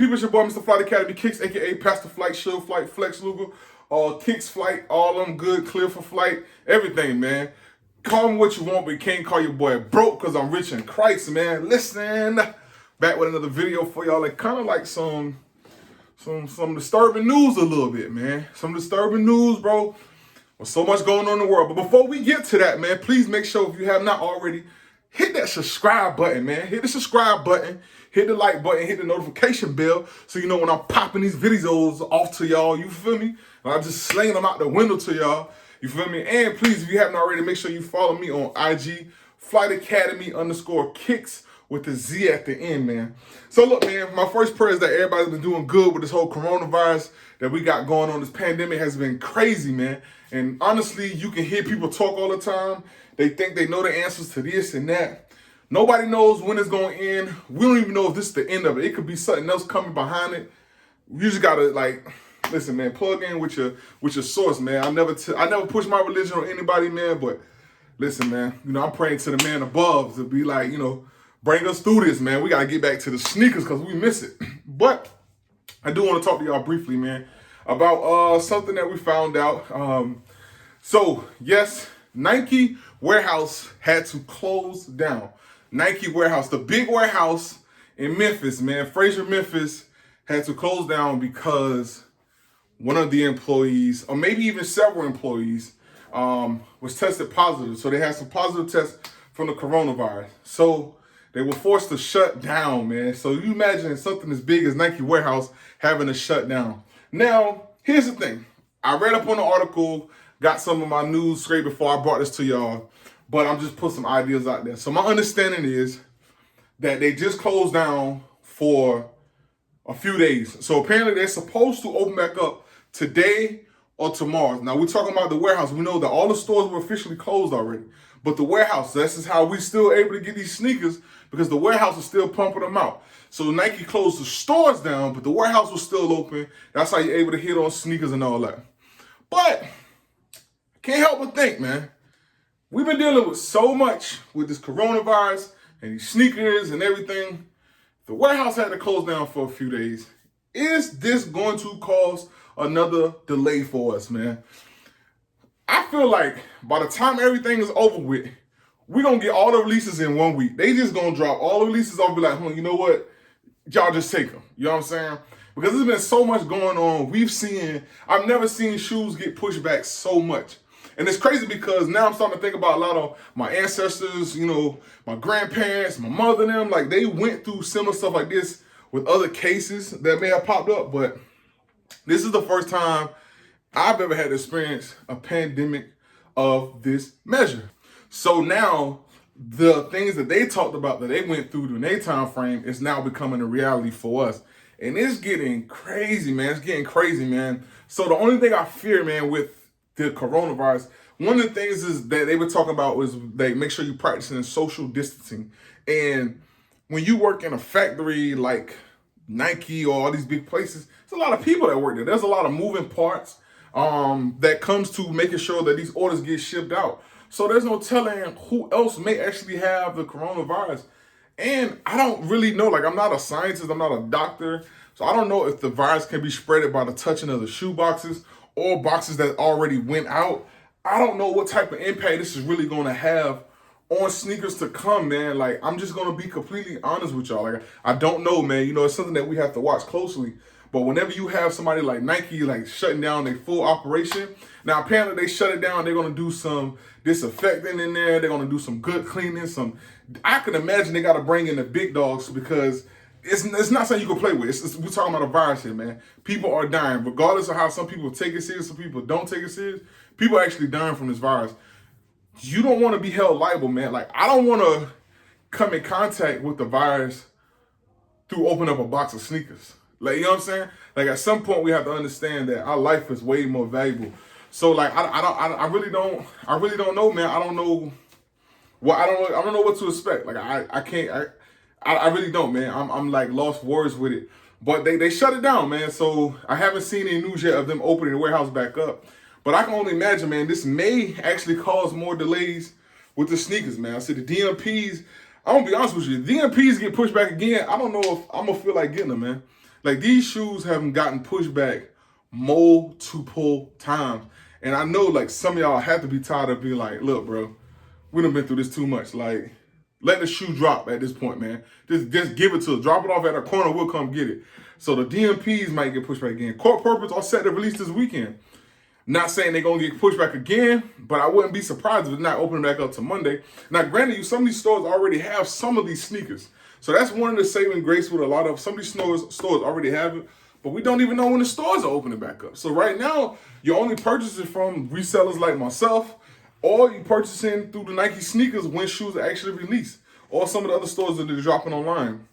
people? It's your boy, Mr. Flight Academy Kicks, aka Pastor Flight, Shield Flight, Flex Luger, Kicks Flight, all of them good, clear for flight, everything, man. Call me what you want, but you can't call your boy broke because I'm rich in Christ, man. Listen, back with another video for y'all. Like kind of like some disturbing news a little bit, man. Some disturbing news, bro. With so much going on in the world. But before we get to that, man, please make sure if you have not already, hit that subscribe button, man. Hit the subscribe button, hit the like button, hit the notification bell so you know when I'm popping these videos off to y'all, you feel me? And I'm just slinging them out the window to y'all, you feel me? And please, if you haven't already, make sure you follow me on IG, Flight Academy _Kicks with the Z at the end, man. So look, man, my first prayer is that everybody's been doing good with this whole coronavirus that we got going on. This pandemic has been crazy, man. And honestly, you can hear people talk all the time. They think they know the answers to this and that. Nobody knows when it's going to end. We don't even know if this is the end of it. It could be something else coming behind it. You just got to, like, listen, man, plug in with your source, man. I never push my religion on anybody, man, but listen, man, you know, I'm praying to the man above to be like, you know, bring us through this, man. We got to get back to the sneakers because we miss it. But I do want to talk to y'all briefly, man, about something that we found out. So, yes, Nike warehouse had to close down. Nike warehouse, the big warehouse in Memphis, man, Fraser, Memphis, had to close down because one of the employees, or maybe even several employees, was tested positive. So they had some positive tests from the coronavirus. So they were forced to shut down, man. So you imagine something as big as Nike warehouse having to shut down. Now, here's the thing. I read up on the article, got some of my news straight before I brought this to y'all, but I'm just putting some ideas out there. So my understanding is that they just closed down for a few days. So apparently they're supposed to open back up today or tomorrow. Now we're talking about the warehouse. We know that all the stores were officially closed already, but the warehouse, this is how we still able to get these sneakers because the warehouse is still pumping them out. So Nike closed the stores down, but the warehouse was still open. That's how you're able to hit on sneakers and all that. But can't help but think, man, we've been dealing with so much with this coronavirus and these sneakers and everything. The warehouse had to close down for a few days. Is this going to cause another delay for us, man? I feel like by the time everything is over with, we're going to get all the releases in 1 week. They just going to drop all the releases off and be like, you know what? Y'all just take them. You know what I'm saying? Because there's been so much going on. I've never seen shoes get pushed back so much. And it's crazy because now I'm starting to think about a lot of my ancestors, you know, my grandparents, my mother and them, like they went through similar stuff like this with other cases that may have popped up. But this is the first time I've ever had to experience a pandemic of this measure. So now the things that they talked about that they went through in their time frame is now becoming a reality for us. And it's getting crazy, man. It's getting crazy, man. So the only thing I fear, man, with the coronavirus, one of the things is that they were talking about was they make sure you practicing social distancing. And when you work in a factory like Nike or all these big places, there's a lot of people that work there. There's a lot of moving parts that comes to making sure that these orders get shipped out. So there's no telling who else may actually have the coronavirus. And I don't really know, like I'm not a scientist, I'm not a doctor. So I don't know if the virus can be spreaded by the touching of the shoe boxes or boxes that already went out. I don't know what type of impact this is really going to have on sneakers to come, man. Like, I'm just going to be completely honest with y'all. Like, I don't know, man. You know, it's something that we have to watch closely. But whenever you have somebody like Nike, like, shutting down their full operation, now, apparently they shut it down. They're going to do some disinfecting in there. They're going to do some good cleaning. I can imagine they got to bring in the big dogs because it's not something you can play with. We're talking about a virus here, man. People are dying. Regardless of how some people take it serious, some people don't take it serious, people are actually dying from this virus. You don't want to be held liable, man. Like, I don't want to come in contact with the virus through opening up a box of sneakers. Like, you know what I'm saying? Like, at some point, we have to understand that our life is way more valuable. So, like, I really don't know, man. I don't know what to expect. Like, I really don't, man. I'm like lost words with it. But they shut it down, man. So I haven't seen any news yet of them opening the warehouse back up. But I can only imagine, man, this may actually cause more delays with the sneakers, man. I said the DMPs, I'm going to be honest with you, DMPs get pushed back again. I don't know if I'm going to feel like getting them, man. Like, these shoes haven't gotten pushed back multiple times. And I know, like, some of y'all have to be tired of being like, look, bro, we done been through this too much. Like, let the shoe drop at this point, man. Just give it to us. Drop it off at a corner, we'll come get it. So the DMPs might get pushed back again. Court purpose are set to release this weekend. Not saying they're going to get pushed back again, but I wouldn't be surprised if it's not opening back up to Monday. Now, granted, some of these stores already have some of these sneakers. So that's one of the saving grace with a lot of, some of these stores already have it, but we don't even know when the stores are opening back up. So right now, you're only purchasing from resellers like myself, or you're purchasing through the Nike sneakers when shoes are actually released, or some of the other stores that they're dropping online.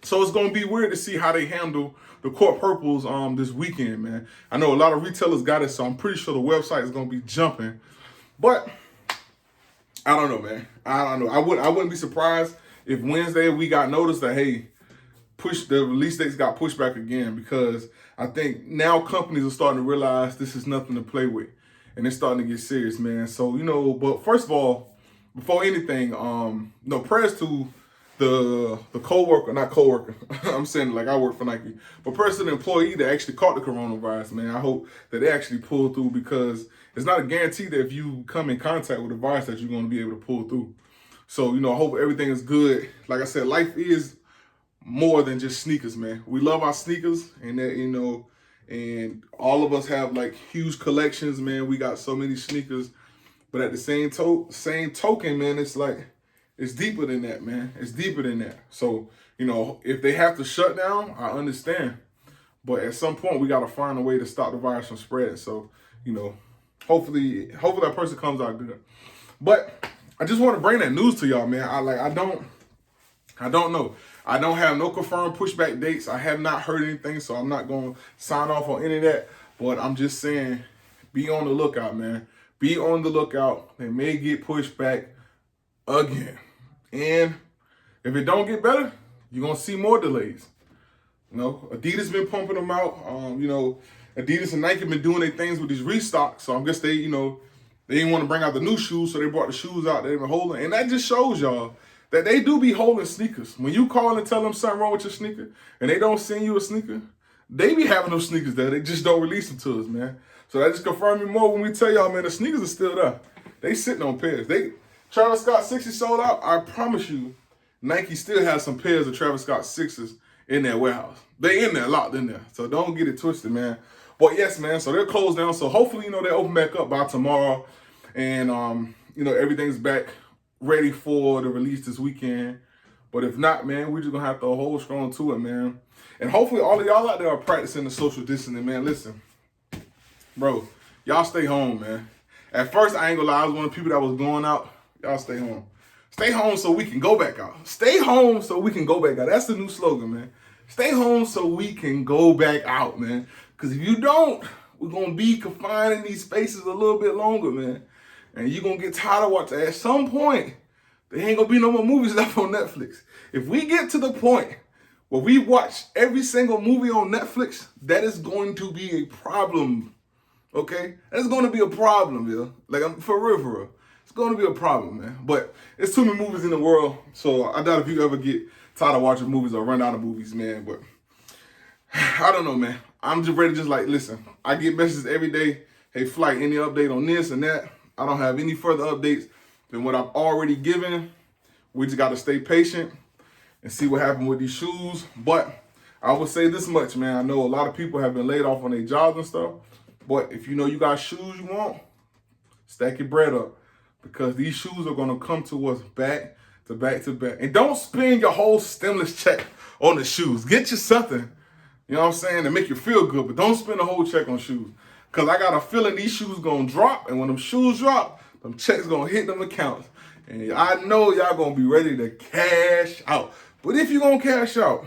So it's going to be weird to see how they handle the court purples this weekend, man. I know a lot of retailers got it, so I'm pretty sure the website is going to be jumping. But I don't know, man. I don't know. I wouldn't be surprised if Wednesday we got notice that, hey, the release dates got pushed back again, because I think now companies are starting to realize this is nothing to play with, and they're starting to get serious, man. So, but first of all, before anything, prayers to the co-worker, not co-worker, I'm saying like I work for Nike, but prayers to the employee that actually caught the coronavirus, man. I hope that they actually pull through, because it's not a guarantee that if you come in contact with the virus that you're going to be able to pull through. So, I hope everything is good. Like I said, life is more than just sneakers, man. We love our sneakers, and that, and all of us have like huge collections, man. We got so many sneakers, but at the same token, man, it's like, it's deeper than that, man. It's deeper than that. So, if they have to shut down, I understand. But at some point, we got to find a way to stop the virus from spreading. So, hopefully that person comes out good. But I just want to bring that news to y'all, man. I don't know. I don't have no confirmed pushback dates. I have not heard anything, so I'm not going to sign off on any of that. But I'm just saying, be on the lookout, man. Be on the lookout. They may get pushed back again. And if it don't get better, you're going to see more delays. Adidas been pumping them out. Adidas and Nike been doing their things with these restocks. So I guess they didn't want to bring out the new shoes, so they brought the shoes out they've been holding. And that just shows y'all that they do be holding sneakers. When you call and tell them something wrong with your sneaker and they don't send you a sneaker, they be having those sneakers there. They just don't release them to us, man. So that just confirms me more when we tell y'all, man, the sneakers are still there. They sitting on pairs. Travis Scott 60 sold out. I promise you, Nike still has some pairs of Travis Scott 6s in their warehouse. They in there, locked in there. So don't get it twisted, man. But yes, man, so they're closed down. So hopefully, they open back up by tomorrow. And, everything's back ready for the release this weekend. But if not, man, we're just going to have to hold strong to it, man. And hopefully all of y'all out there are practicing the social distancing, man. Listen, bro, y'all stay home, man. At first, I ain't gonna lie, I was one of the people that was going out. Y'all stay home. Stay home so we can go back out. Stay home so we can go back out. That's the new slogan, man. Stay home so we can go back out, man. Because if you don't, we're going to be confined in these spaces a little bit longer, man. And you're going to get tired of watching. At some point, there ain't going to be no more movies left on Netflix. If we get to the point where we watch every single movie on Netflix, that is going to be a problem, okay? That's going to be a problem, yeah. Like, for real. It's going to be a problem, man. But it's too many movies in the world, so I doubt if you ever get tired of watching movies or run out of movies, man. But I don't know, man. I'm just ready to listen. I get messages every day. Hey, Flight, any update on this and that? I don't have any further updates than what I've already given. We just got to stay patient and see what happens with these shoes. But I would say this much, man. I know a lot of people have been laid off on their jobs and stuff. But if you know you got shoes you want, stack your bread up. Because these shoes are going to come to us back to back to back. And don't spend your whole stimulus check on the shoes. Get you something, you know what I'm saying, to make you feel good. But don't spend the whole check on shoes. Because I got a feeling these shoes going to drop. And when them shoes drop, them checks going to hit them accounts. And I know y'all going to be ready to cash out. But if you're going to cash out,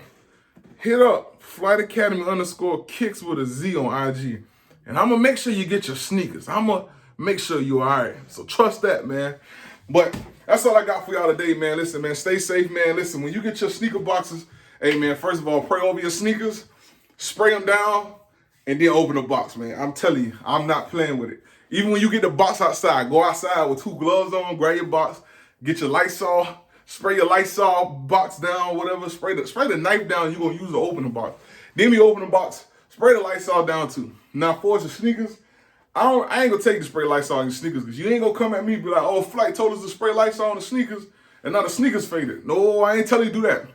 hit up Flight Academy _kicks with a Z on IG. And I'm going to make sure you get your sneakers. I'm going to make sure you're all right. So trust that, man. But that's all I got for y'all today, man. Listen, man, stay safe, man. Listen, when you get your sneaker boxes, hey, man, first of all, pray over your sneakers, spray them down, and then open the box, man. I'm telling you, I'm not playing with it. Even when you get the box outside, go outside with 2 gloves on, grab your box, get your Lysol, spray your Lysol box down, whatever. Spray the knife down you're going to use to open the box. Then you open the box, spray the Lysol down too. Now, for your sneakers, I ain't going to take the spray Lysol on your sneakers because you ain't going to come at me and be like, oh, Flight told us to spray Lysol on the sneakers and now the sneakers faded. No, I ain't telling you to do that.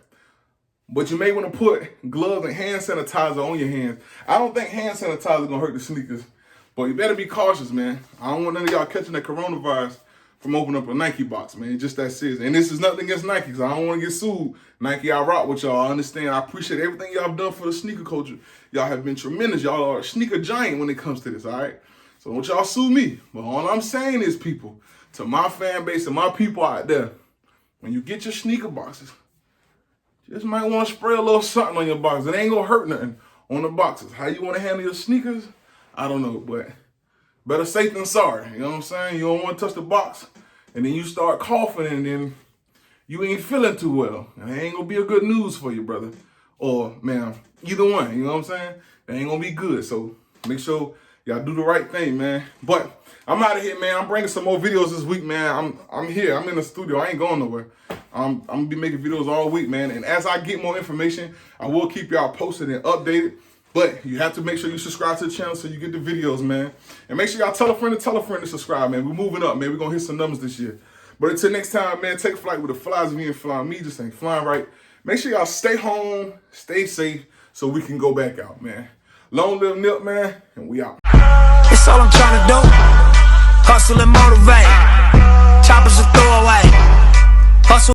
But you may want to put gloves and hand sanitizer on your hands. I don't think hand sanitizer is going to hurt the sneakers. But you better be cautious, man. I don't want none of y'all catching that coronavirus from opening up a Nike box, man. It's just that serious. And this is nothing against Nike, because I don't want to get sued. Nike, I rock with y'all. I understand. I appreciate everything y'all have done for the sneaker culture. Y'all have been tremendous. Y'all are a sneaker giant when it comes to this, all right? So don't y'all sue me. But all I'm saying is, people, to my fan base and my people out there, when you get your sneaker boxes, just might want to spray a little something on your box. It ain't going to hurt nothing on the boxes. How you want to handle your sneakers? I don't know, but better safe than sorry. You know what I'm saying? You don't want to touch the box, and then you start coughing, and then you ain't feeling too well. And it ain't going to be a good news for you, brother. Or, man, either one. You know what I'm saying? It ain't going to be good. So make sure y'all do the right thing, man. But I'm out of here, man. I'm bringing some more videos this week, man. I'm here. I'm in the studio. I ain't going nowhere. I'm going to be making videos all week, man. And as I get more information, I will keep y'all posted and updated. But you have to make sure you subscribe to the channel so you get the videos, man. And make sure y'all tell a friend to subscribe, man. We're moving up, man. We're going to hit some numbers this year. But until next time, man, take flight with the flies. If you ain't flying me, just ain't flying right. Make sure y'all stay home, stay safe, so we can go back out, man. Long live Nip, man, and we out. That's all I'm trying to do. Hustle and motivate. Choppers a throwaway.